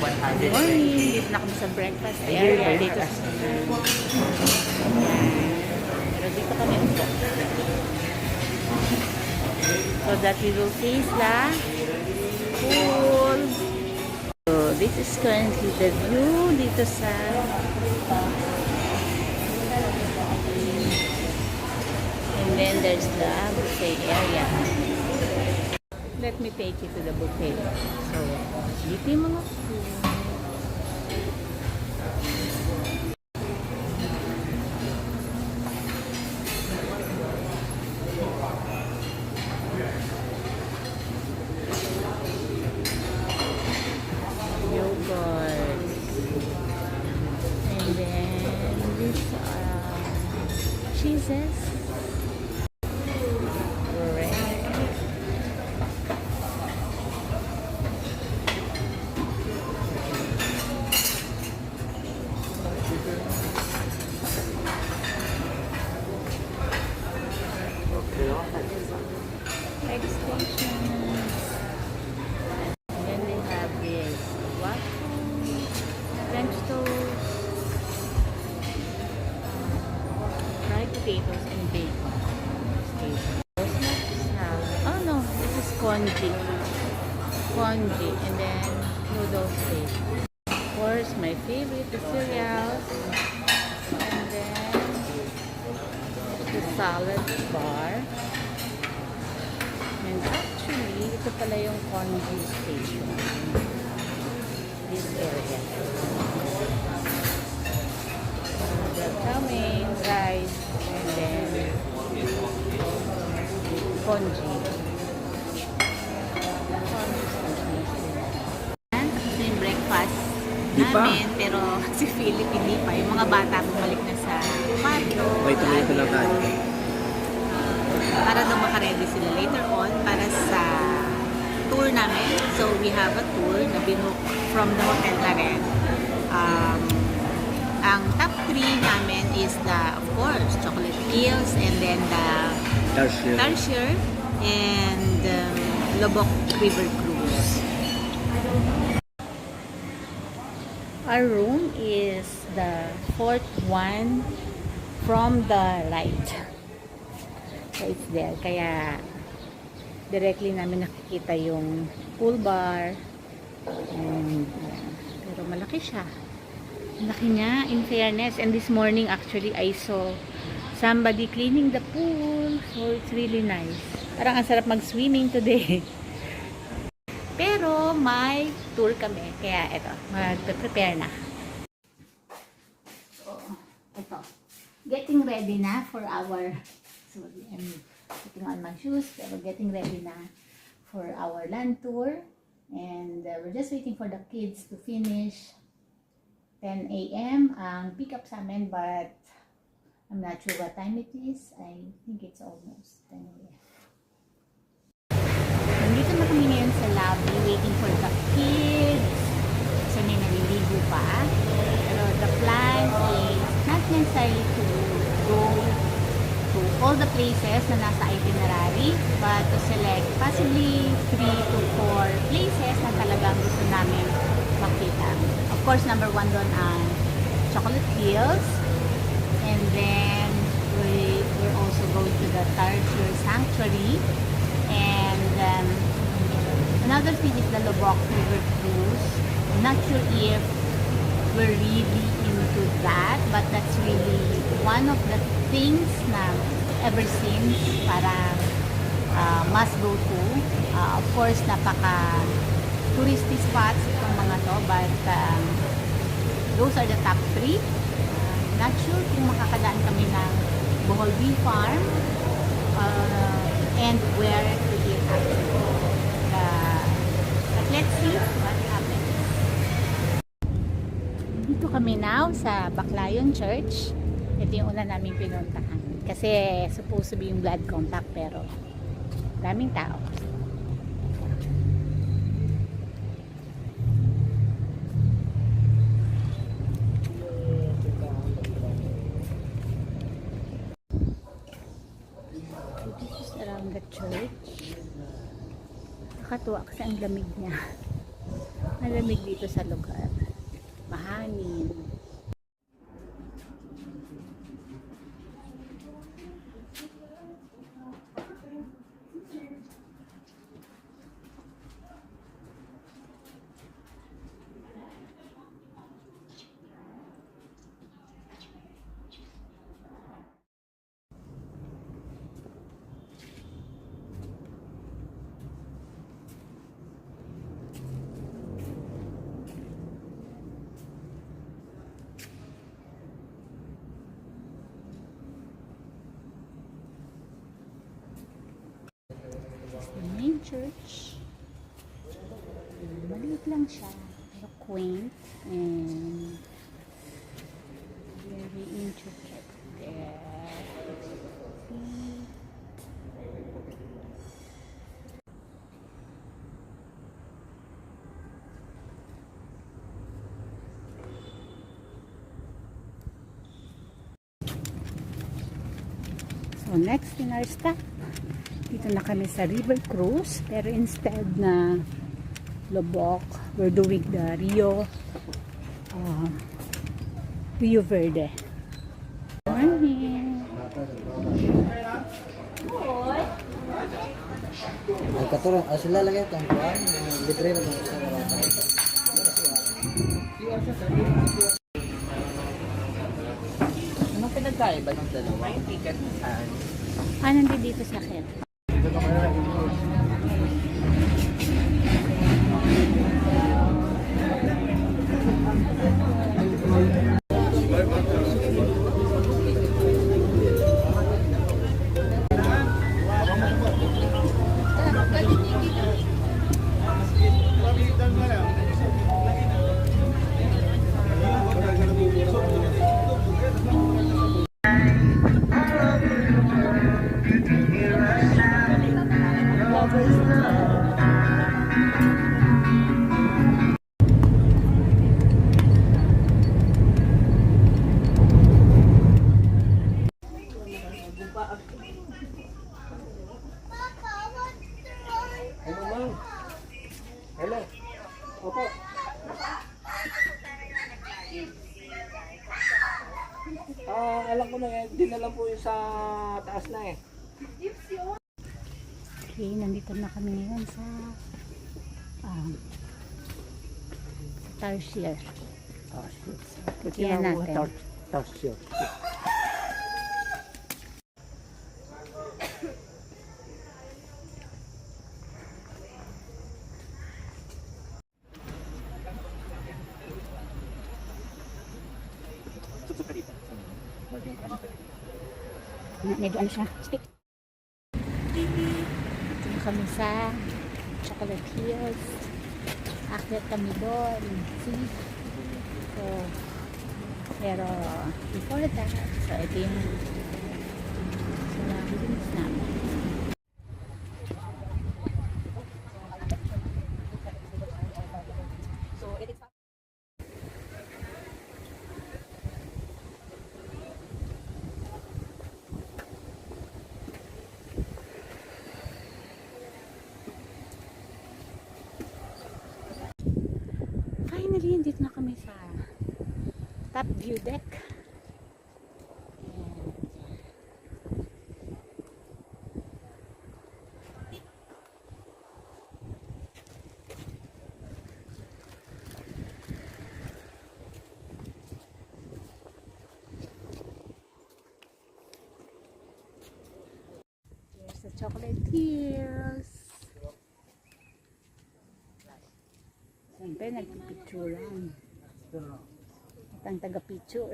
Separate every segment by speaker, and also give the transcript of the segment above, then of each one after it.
Speaker 1: Good morning! Dito na kami sa breakfast area dito sa pero dito kami upo. So that we will face the pool. So this is currently the view dito sa and then there's the buffet area. Let me take you to the buffet. So dito yung mga food. Yogurt. And then these are cheeses. Extensions. And then they have this waffle, French toast, fried potatoes, and bacon. Oh no, this is congee. Congee, and then noodles bake. Of course, my favorite, the cereals. And then the salad bar. And actually, ito pala yung congee station. This area. The chow rice, and then congee. Ito yung breakfast namin, pero si Philip hindi pa. Yung mga bata bumalik na sa kwarto.
Speaker 2: May ito lang natin.
Speaker 1: Para daw makaredy sila later on para sa tour namin. So we have a tour na binook from the hotel na rin. Ang top 3 namin is the, of course, Chocolate Hills, and then the Tarsier and Lobok River Cruise. Our room is the 4th one from the right. So it's there. Kaya directly namin nakikita yung pool bar. And, pero malaki siya. Malaki niya, in fairness. And this morning actually I saw somebody cleaning the pool. So it's really nice. Parang ang sarap mag-swimming today. Pero may tour kami. Kaya eto, mag-prepare na. So, eto. Getting ready na for our... Sorry, I'm putting on my shoes, pero getting ready na for our land tour. And we're just waiting for the kids to finish. 10 a.m. ang pick up sa amin, but I'm not sure what time it is. I think it's almost 10 a.m. Nandito na kami ngayon sa lobby, waiting for the kids. So, may naliligo pa. Pero the plan is not necessarily to go to all the places na nasa itinerary, but to select possibly 3 to 4 places na talagang gusto namin makita. Of course, number 1 doon ang Chocolate Hills, and then we're also going to the Tarsier Sanctuary, and another thing is the Lobok River Cruise. I'm not sure if we're really into that, but that's really one of the things na ever since parang must go to. Of course, napaka touristy spots itong mga to, but those are the top 3. Not sure kung makakadaan kami ng Bohol Bee Farm and where to eat actually. But let's see what happens. Dito kami now sa Baclayon Church. Ito yung una namin pinuntahan. Kasi supposed to be yung blood contact, pero daming tao. the church. Nakatuwa kasi ang lamig niya. Malamig dito sa lugar. Mahangin. The main church. Maliit lang siya. Pero quaint and very intricate. There. See? So next in our stop, dito na kami sa River Cruise, pero instead na Lubok, we're doing the Rio Verde. Morning!
Speaker 2: Ang katulong, sila lang ito ang kuhan, libre mo sa anong pinagkaiba ng dalawa? Yung ticket saan?
Speaker 1: Nandito dito sa akin.
Speaker 2: Hello, ma'am. Hello. Opo. Alam ko na eh. Dinala po yung sa taas na eh.
Speaker 1: Okay, nandito na kami ngayon sa Tarsier. Tingnan natin.
Speaker 2: Tarsier.
Speaker 1: Medyo ano siya, stick. Dito na kami sa Chocolate Hills. Akyat kami doon. See? So, pero before that, so ito yung surroundings namin. Finally, dito na kami sa top view deck. Here's the Chocolate Hills. Siyempre, nagpipicturean. At ang taga-picture.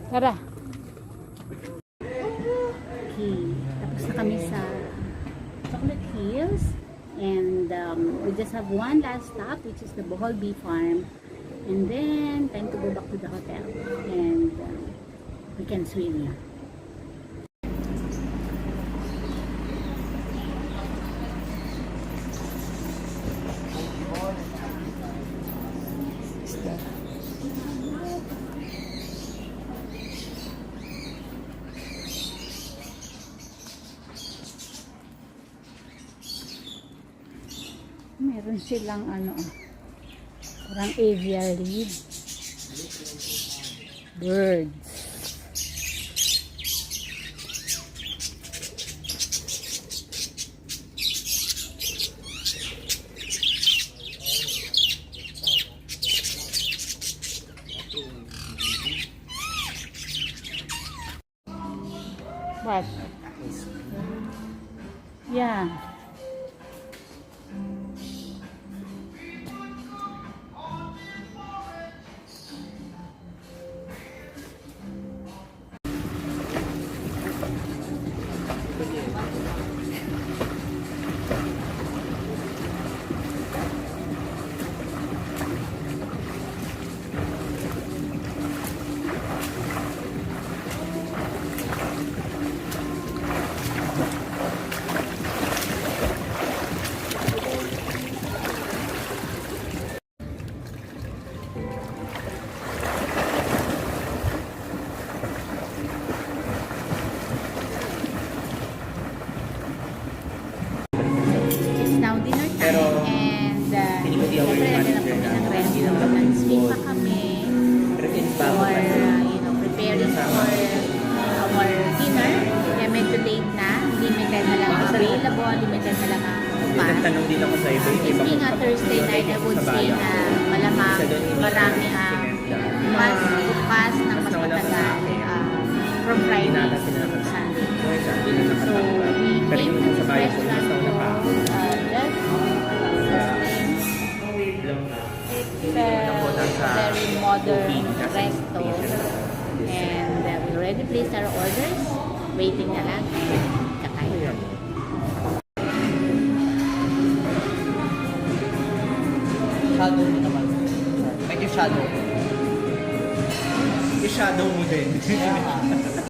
Speaker 1: Tara. Okay. Tapos na kami sa Chocolate Hills. And we just have one last stop, which is the Bohol Bee Farm. And then, time to go back to the hotel. And we can swim. Meron silang ano, parang aviary. Birds. What? Yeah. It's now dinner time
Speaker 3: Pero,
Speaker 1: and
Speaker 3: hindi ko di ako
Speaker 1: syempre
Speaker 3: yung
Speaker 1: naghanap
Speaker 3: manager
Speaker 1: kami
Speaker 3: na.
Speaker 1: ng restaurant. Nag-swing pa kami
Speaker 3: Preference pa ako
Speaker 1: for,
Speaker 3: kasi.
Speaker 1: preparing for our dinner. Kaya medyo late na. Limited na lang ang available. Limited na lang ang
Speaker 3: Hindi,
Speaker 1: pass.
Speaker 3: nagtanong din ako sa iba.
Speaker 1: This being a Thursday night, I would say na malamang marami ang mas bukas ng mas matagal from Friday to Sunday. So, we came to this restaurant called it's a very modern resto and we already placed our orders. Waiting na lang and kakain.
Speaker 2: Shadow mo naman. Medyo shadow.
Speaker 3: I-shadow mo din.